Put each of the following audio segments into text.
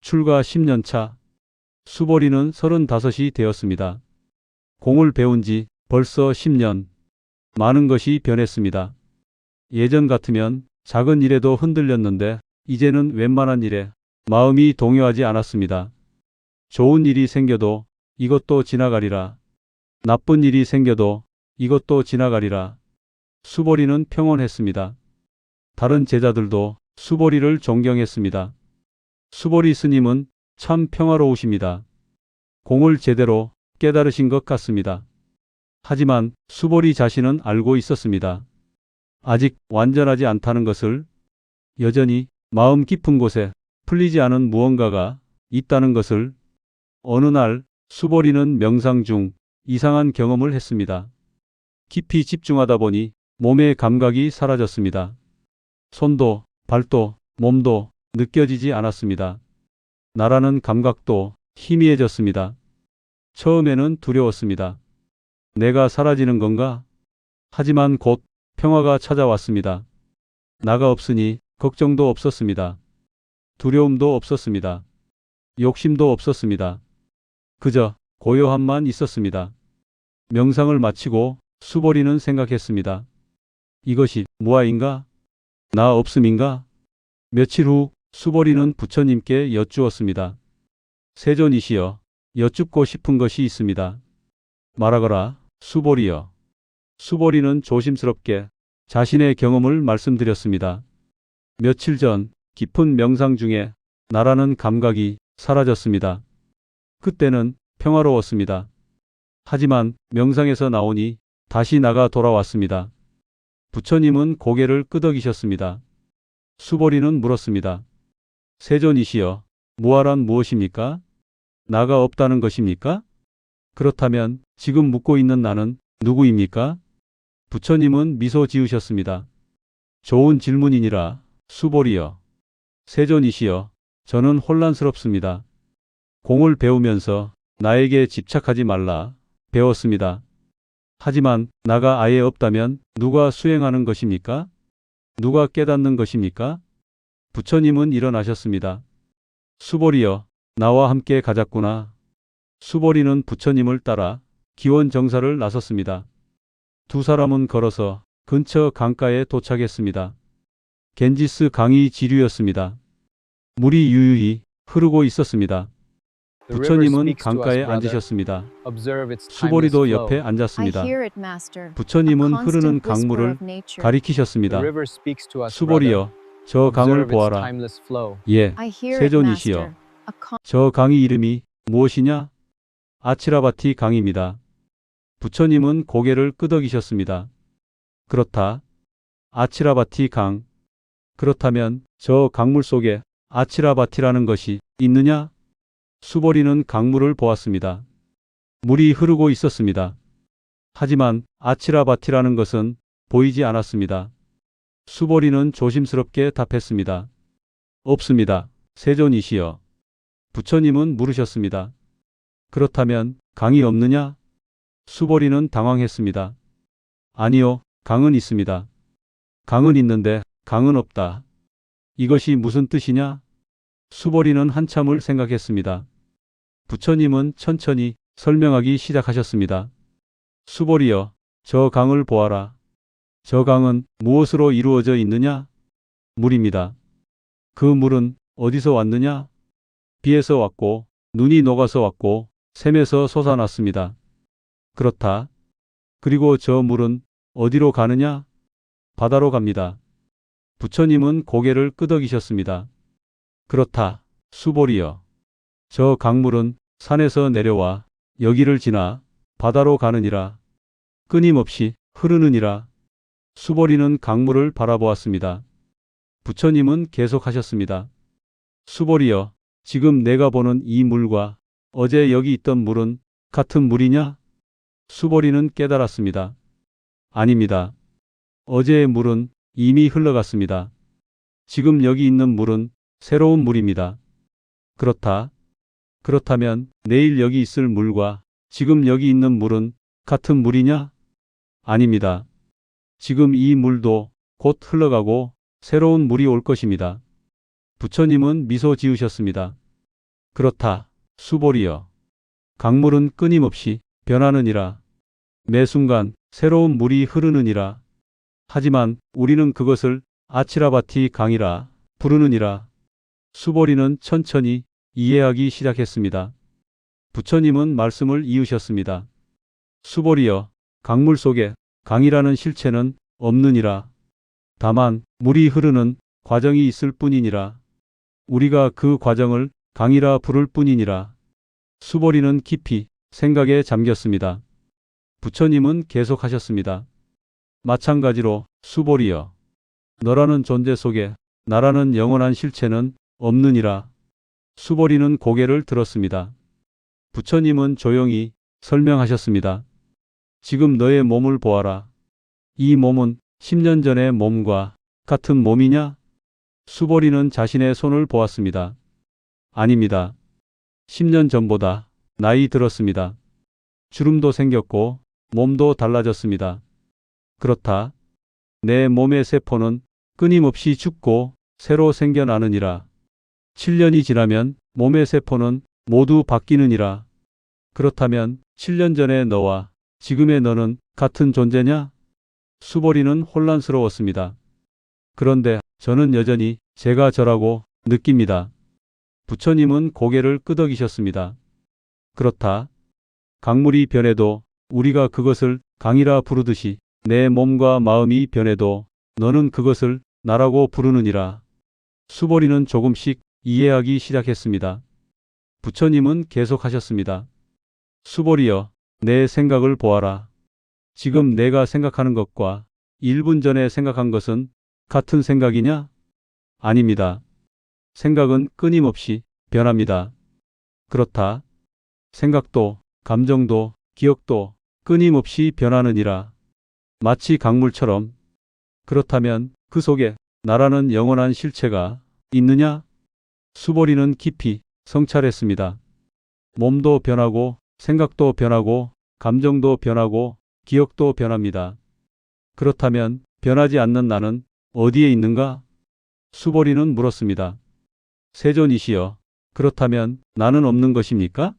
출가 10년 차. 수보리는 35이 되었습니다. 공을 배운 지 벌써 10년. 많은 것이 변했습니다. 예전 같으면 작은 일에도 흔들렸는데 이제는 웬만한 일에 마음이 동요하지 않았습니다. 좋은 일이 생겨도 이것도 지나가리라. 나쁜 일이 생겨도 이것도 지나가리라. 수보리는 평온했습니다. 다른 제자들도 수보리를 존경했습니다. 수보리 스님은 참 평화로우십니다. 공을 제대로 깨달으신 것 같습니다. 하지만 수보리 자신은 알고 있었습니다. 아직 완전하지 않다는 것을, 여전히 마음 깊은 곳에 풀리지 않은 무언가가 있다는 것을. 어느 날 수보리는 명상 중 이상한 경험을 했습니다. 깊이 집중하다 보니 몸의 감각이 사라졌습니다. 손도 발도 몸도 느껴지지 않았습니다. 나라는 감각도 희미해졌습니다. 처음에는 두려웠습니다. 내가 사라지는 건가? 하지만 곧 평화가 찾아왔습니다. 나가 없으니 걱정도 없었습니다. 두려움도 없었습니다. 욕심도 없었습니다. 그저 고요함만 있었습니다. 명상을 마치고 수보리는 생각했습니다. 이것이 무아인가? 나 없음인가? 며칠 후 수보리는 부처님께 여쭈었습니다. 세존이시여, 여쭙고 싶은 것이 있습니다. 말하거라, 수보리여. 수보리는 조심스럽게 자신의 경험을 말씀드렸습니다. 며칠 전 깊은 명상 중에 나라는 감각이 사라졌습니다. 그때는 평화로웠습니다. 하지만 명상에서 나오니 다시 나가 돌아왔습니다. 부처님은 고개를 끄덕이셨습니다. 수보리는 물었습니다. 세존이시여, 무아란 무엇입니까? 나가 없다는 것입니까? 그렇다면 지금 묻고 있는 나는 누구입니까? 부처님은 미소 지으셨습니다. 좋은 질문이니라, 수보리여. 세존이시여, 저는 혼란스럽습니다. 공을 배우면서 나에게 집착하지 말라 배웠습니다. 하지만 나가 아예 없다면 누가 수행하는 것입니까? 누가 깨닫는 것입니까? 부처님은 일어나셨습니다. 수보리여, 나와 함께 가자꾸나. 수보리는 부처님을 따라 기원정사를 나섰습니다. 두 사람은 걸어서 근처 강가에 도착했습니다. 겐지스 강이 지류였습니다. 물이 유유히 흐르고 있었습니다. 부처님은 강가에 앉으셨습니다. 수보리도 옆에 앉았습니다. 부처님은 흐르는 강물을 가리키셨습니다. 수보리여, 저 강을 보아라. 예, 세존이시여. 저 강의 이름이 무엇이냐? 아치라바티 강입니다. 부처님은 고개를 끄덕이셨습니다. 그렇다. 아치라바티 강. 그렇다면 저 강물 속에 아치라바티라는 것이 있느냐? 수보리는 강물을 보았습니다. 물이 흐르고 있었습니다. 하지만 아치라바티라는 것은 보이지 않았습니다. 수보리는 조심스럽게 답했습니다. 없습니다. 세존이시여. 부처님은 물으셨습니다. 그렇다면 강이 없느냐? 수보리는 당황했습니다. 아니요, 강은 있습니다. 강은 있는데 강은 없다. 이것이 무슨 뜻이냐? 수보리는 한참을 생각했습니다. 부처님은 천천히 설명하기 시작하셨습니다. 수보리여, 저 강을 보아라. 저 강은 무엇으로 이루어져 있느냐? 물입니다. 그 물은 어디서 왔느냐? 비에서 왔고, 눈이 녹아서 왔고, 샘에서 솟아났습니다. 그렇다. 그리고 저 물은 어디로 가느냐? 바다로 갑니다. 부처님은 고개를 끄덕이셨습니다. 그렇다. 수보리여. 저 강물은 산에서 내려와 여기를 지나 바다로 가느니라. 끊임없이 흐르느니라. 수보리는 강물을 바라보았습니다. 부처님은 계속하셨습니다. 수보리여, 지금 내가 보는 이 물과 어제 여기 있던 물은 같은 물이냐? 수보리는 깨달았습니다. 아닙니다. 어제의 물은 이미 흘러갔습니다. 지금 여기 있는 물은 새로운 물입니다. 그렇다. 그렇다면 내일 여기 있을 물과 지금 여기 있는 물은 같은 물이냐? 아닙니다. 지금 이 물도 곧 흘러가고 새로운 물이 올 것입니다. 부처님은 미소 지으셨습니다. 그렇다. 수보리여. 강물은 끊임없이 변하느니라. 매 순간 새로운 물이 흐르느니라. 하지만 우리는 그것을 아치라바티 강이라 부르느니라. 수보리는 천천히 이해하기 시작했습니다. 부처님은 말씀을 이으셨습니다. 수보리여, 강물 속에 강이라는 실체는 없느니라. 다만 물이 흐르는 과정이 있을 뿐이니라. 우리가 그 과정을 강이라 부를 뿐이니라. 수보리는 깊이 생각에 잠겼습니다. 부처님은 계속하셨습니다. 마찬가지로 수보리여, 너라는 존재 속에 나라는 영원한 실체는 없느니라. 수보리는 고개를 들었습니다. 부처님은 조용히 설명하셨습니다. 지금 너의 몸을 보아라. 이 몸은 10년 전의 몸과 같은 몸이냐? 수보리는 자신의 손을 보았습니다. 아닙니다. 10년 전보다 나이 들었습니다. 주름도 생겼고 몸도 달라졌습니다. 그렇다. 내 몸의 세포는 끊임없이 죽고 새로 생겨나느니라. 7년이 지나면 몸의 세포는 모두 바뀌느니라. 그렇다면 7년 전의 너와 지금의 너는 같은 존재냐? 수보리는 혼란스러웠습니다. 그런데 저는 여전히 제가 저라고 느낍니다. 부처님은 고개를 끄덕이셨습니다. 그렇다. 강물이 변해도 우리가 그것을 강이라 부르듯이 내 몸과 마음이 변해도 너는 그것을 나라고 부르느니라. 수보리는 조금씩 이해하기 시작했습니다. 부처님은 계속하셨습니다. 수보리여, 내 생각을 보아라. 지금 내가 생각하는 것과 1분 전에 생각한 것은 같은 생각이냐? 아닙니다. 생각은 끊임없이 변합니다. 그렇다. 생각도, 감정도, 기억도 끊임없이 변하느니라. 마치 강물처럼. 그렇다면 그 속에 나라는 영원한 실체가 있느냐? 수보리는 깊이 성찰했습니다. 몸도 변하고, 생각도 변하고, 감정도 변하고, 기억도 변합니다. 그렇다면 변하지 않는 나는 어디에 있는가? 수보리는 물었습니다. 세존이시여, 그렇다면 나는 없는 것입니까?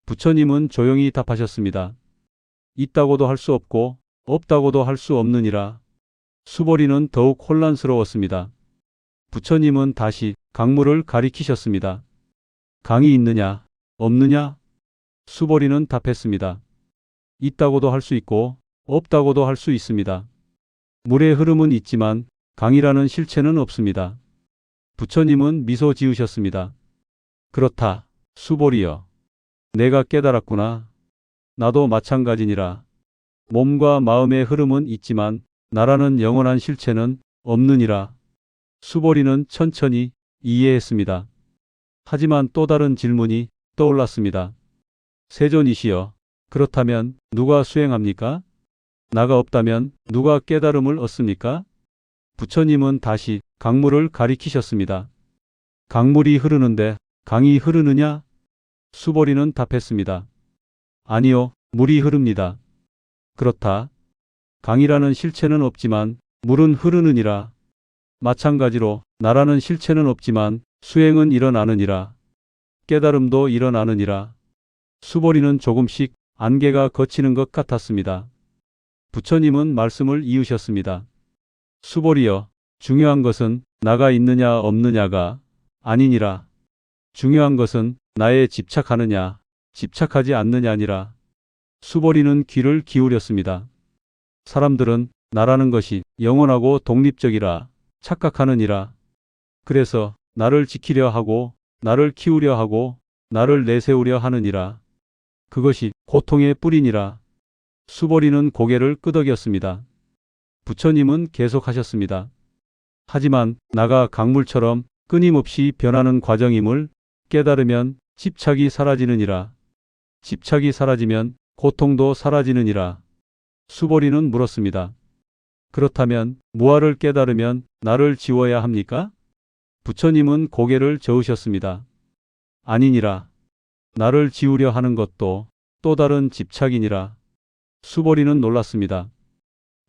부처님은 조용히 답하셨습니다. 있다고도 할 수 없고 없다고도 할 수 없느니라. 수보리는 더욱 혼란스러웠습니다. 부처님은 다시 강물을 가리키셨습니다. 강이 있느냐, 없느냐? 수보리는 답했습니다. 있다고도 할 수 있고 없다고도 할 수 있습니다. 물의 흐름은 있지만 강이라는 실체는 없습니다. 부처님은 미소 지으셨습니다. 그렇다. 수보리여, 내가 깨달았구나. 나도 마찬가지니라. 몸과 마음의 흐름은 있지만 나라는 영원한 실체는 없느니라. 수보리는 천천히 이해했습니다. 하지만 또 다른 질문이 떠올랐습니다. 세존이시여, 그렇다면 누가 수행합니까? 나가 없다면 누가 깨달음을 얻습니까? 부처님은 다시 강물을 가리키셨습니다. 강물이 흐르는데 강이 흐르느냐? 수보리는 답했습니다. 아니요, 물이 흐릅니다. 그렇다. 강이라는 실체는 없지만 물은 흐르느니라. 마찬가지로 나라는 실체는 없지만 수행은 일어나느니라. 깨달음도 일어나느니라. 수보리는 조금씩 안개가 걷히는 것 같았습니다. 부처님은 말씀을 이으셨습니다. 수보리여, 중요한 것은 나가 있느냐 없느냐가 아니니라. 중요한 것은 나에 집착하느냐 집착하지 않느냐니라. 수보리는 귀를 기울였습니다. 사람들은 나라는 것이 영원하고 독립적이라 착각하느니라. 그래서 나를 지키려 하고 나를 키우려 하고 나를 내세우려 하느니라. 그것이 고통의 뿌리니라. 수보리는 고개를 끄덕였습니다. 부처님은 계속하셨습니다. 하지만 나가 강물처럼 끊임없이 변하는 과정임을 깨달으면 집착이 사라지느니라. 집착이 사라지면 고통도 사라지느니라. 수보리는 물었습니다. 그렇다면 무아를 깨달으면 나를 지워야 합니까? 부처님은 고개를 저으셨습니다. 아니니라. 나를 지우려 하는 것도 또 다른 집착이니라. 수보리는 놀랐습니다.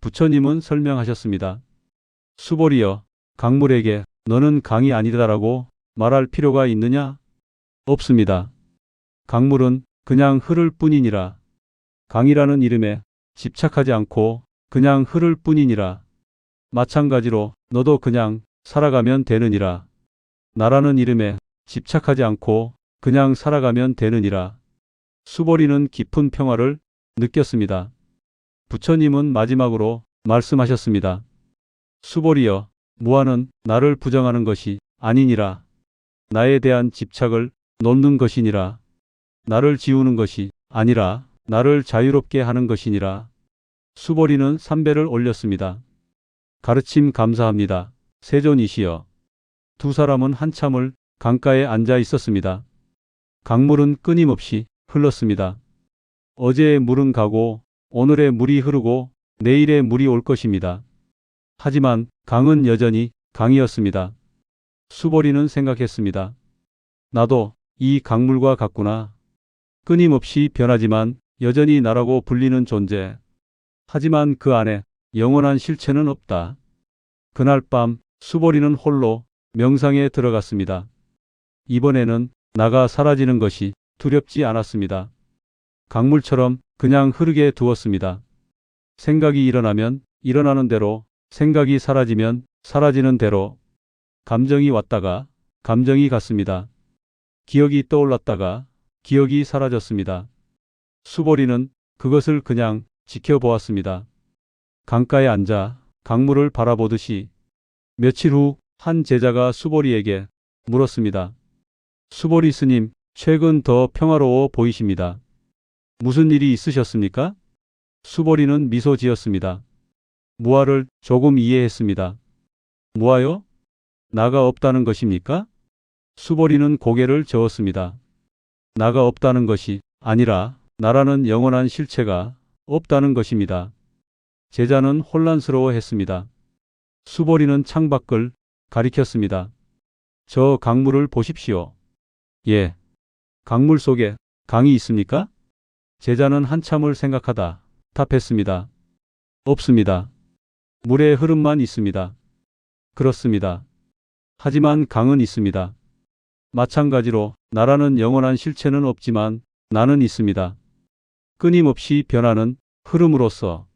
부처님은 설명하셨습니다. 수보리여, 강물에게 너는 강이 아니다라고 말할 필요가 있느냐? 없습니다. 강물은 그냥 흐를 뿐이니라. 강이라는 이름에 집착하지 않고 그냥 흐를 뿐이니라. 마찬가지로 너도 그냥 살아가면 되느니라. 나라는 이름에 집착하지 않고 그냥 살아가면 되느니라. 수보리는 깊은 평화를 느꼈습니다. 부처님은 마지막으로 말씀하셨습니다. 수보리여, 무아는 나를 부정하는 것이 아니니라. 나에 대한 집착을 놓는 것이니라. 나를 지우는 것이 아니라 나를 자유롭게 하는 것이니라. 수보리는 삼배를 올렸습니다. 가르침 감사합니다. 세존이시여. 두 사람은 한참을 강가에 앉아 있었습니다. 강물은 끊임없이 흘렀습니다. 어제의 물은 가고 오늘의 물이 흐르고 내일의 물이 올 것입니다. 하지만 강은 여전히 강이었습니다. 수보리는 생각했습니다. 나도 이 강물과 같구나. 끊임없이 변하지만 여전히 나라고 불리는 존재. 하지만 그 안에 영원한 실체는 없다. 그날 밤 수보리는 홀로 명상에 들어갔습니다. 이번에는 나가 사라지는 것이 두렵지 않았습니다. 강물처럼 그냥 흐르게 두었습니다. 생각이 일어나면 일어나는 대로, 생각이 사라지면 사라지는 대로. 감정이 왔다가 감정이 갔습니다. 기억이 떠올랐다가 기억이 사라졌습니다. 수보리는 그것을 그냥 지켜보았습니다. 강가에 앉아 강물을 바라보듯이. 며칠 후 한 제자가 수보리에게 물었습니다. 수보리 스님, 최근 더 평화로워 보이십니다. 무슨 일이 있으셨습니까? 수보리는 미소 지었습니다. 무아를 조금 이해했습니다. 무아요? 나가 없다는 것입니까? 수보리는 고개를 저었습니다. 나가 없다는 것이 아니라 나라는 영원한 실체가 없다는 것입니다. 제자는 혼란스러워했습니다. 수보리는 창밖을 가리켰습니다. 저 강물을 보십시오. 예. 강물 속에 강이 있습니까? 제자는 한참을 생각하다 답했습니다. 없습니다. 물의 흐름만 있습니다. 그렇습니다. 하지만 강은 있습니다. 마찬가지로 나라는 영원한 실체는 없지만 나는 있습니다. 끊임없이 변하는 흐름으로서.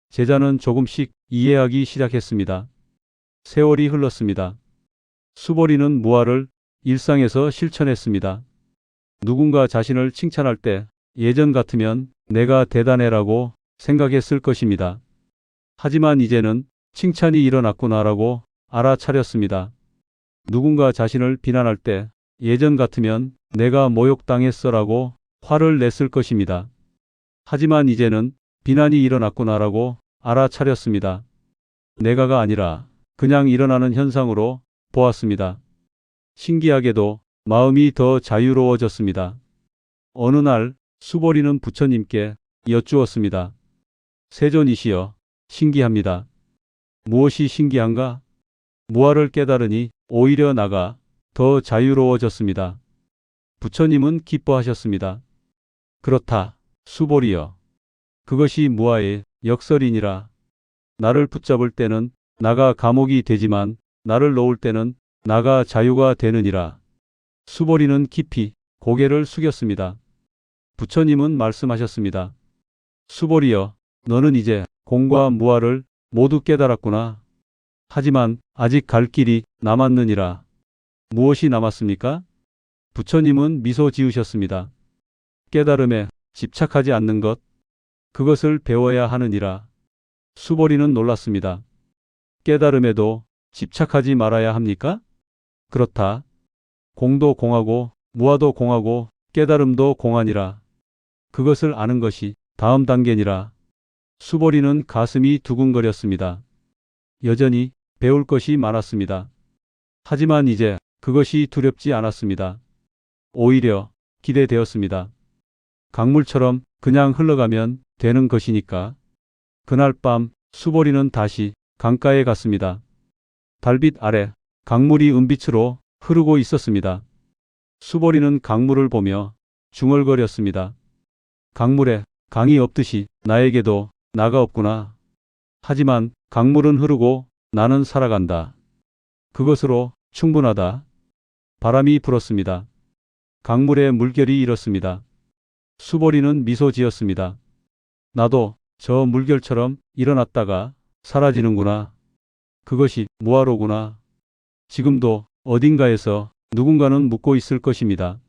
제자는 조금씩 이해하기 시작했습니다. 세월이 흘렀습니다. 수보리는 무아를 일상에서 실천했습니다. 누군가 자신을 칭찬할 때 예전 같으면 내가 대단해라고 생각했을 것입니다. 하지만 이제는 칭찬이 일어났구나라고 알아차렸습니다. 누군가 자신을 비난할 때 예전 같으면 내가 모욕당했어라고 화를 냈을 것입니다. 하지만 이제는 비난이 일어났구나라고 알아차렸습니다. 내가가 아니라 그냥 일어나는 현상으로 보았습니다. 신기하게도 마음이 더 자유로워졌습니다. 어느 날 수보리는 부처님께 여쭈었습니다. 세존이시여, 신기합니다. 무엇이 신기한가? 무아를 깨달으니 오히려 나가 더 자유로워졌습니다. 부처님은 기뻐하셨습니다. 그렇다, 수보리여. 그것이 무아의 역설이니라. 나를 붙잡을 때는 나가 감옥이 되지만 나를 놓을 때는 나가 자유가 되느니라. 수보리는 깊이 고개를 숙였습니다. 부처님은 말씀하셨습니다. 수보리여, 너는 이제 공과 무아를 모두 깨달았구나. 하지만 아직 갈 길이 남았느니라. 무엇이 남았습니까? 부처님은 미소 지으셨습니다. 깨달음에 집착하지 않는 것, 그것을 배워야 하느니라. 수보리는 놀랐습니다. 깨달음에도 집착하지 말아야 합니까? 그렇다. 공도 공하고 무아도 공하고 깨달음도 공하니라. 그것을 아는 것이 다음 단계니라. 수보리는 가슴이 두근거렸습니다. 여전히 배울 것이 많았습니다. 하지만 이제 그것이 두렵지 않았습니다. 오히려 기대되었습니다. 강물처럼 그냥 흘러가면 되는 것이니까. 그날 밤 수보리는 다시 강가에 갔습니다. 달빛 아래 강물이 은빛으로 흐르고 있었습니다. 수보리는 강물을 보며 중얼거렸습니다. 강물에 강이 없듯이 나에게도 나가 없구나. 하지만 강물은 흐르고 나는 살아간다. 그것으로 충분하다. 바람이 불었습니다. 강물의 물결이 이렇습니다. 수보리는 미소 지었습니다. 나도 저 물결처럼 일어났다가 사라지는구나. 그것이 무아로구나. 지금도 어딘가에서 누군가는 묻고 있을 것입니다.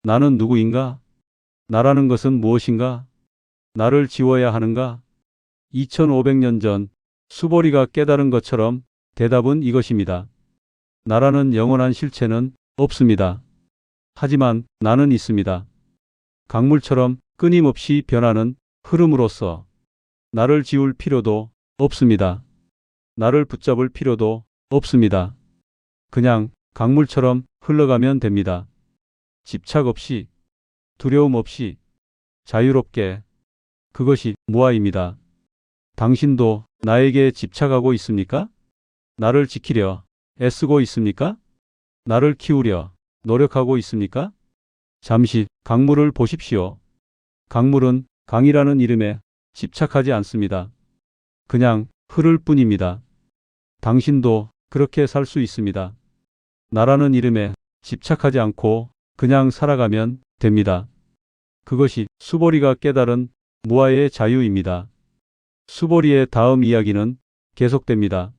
나는 누구인가? 나라는 것은 무엇인가? 나를 지워야 하는가? 2500년 전 수보리가 깨달은 것처럼 대답은 이것입니다. 나라는 영원한 실체는 없습니다. 하지만 나는 있습니다. 강물처럼 끊임없이 변하는 흐름으로서 나를 지울 필요도 없습니다. 나를 붙잡을 필요도 없습니다. 그냥 강물처럼 흘러가면 됩니다. 집착 없이, 두려움 없이, 자유롭게. 그것이 무아입니다. 당신도 나에게 집착하고 있습니까? 나를 지키려 애쓰고 있습니까? 나를 키우려 노력하고 있습니까? 잠시 강물을 보십시오. 강물은 강이라는 이름에 집착하지 않습니다. 그냥 흐를 뿐입니다. 당신도 그렇게 살 수 있습니다. 나라는 이름에 집착하지 않고 그냥 살아가면 됩니다. 그것이 수보리가 깨달은 무아의 자유입니다. 수보리의 다음 이야기는 계속됩니다.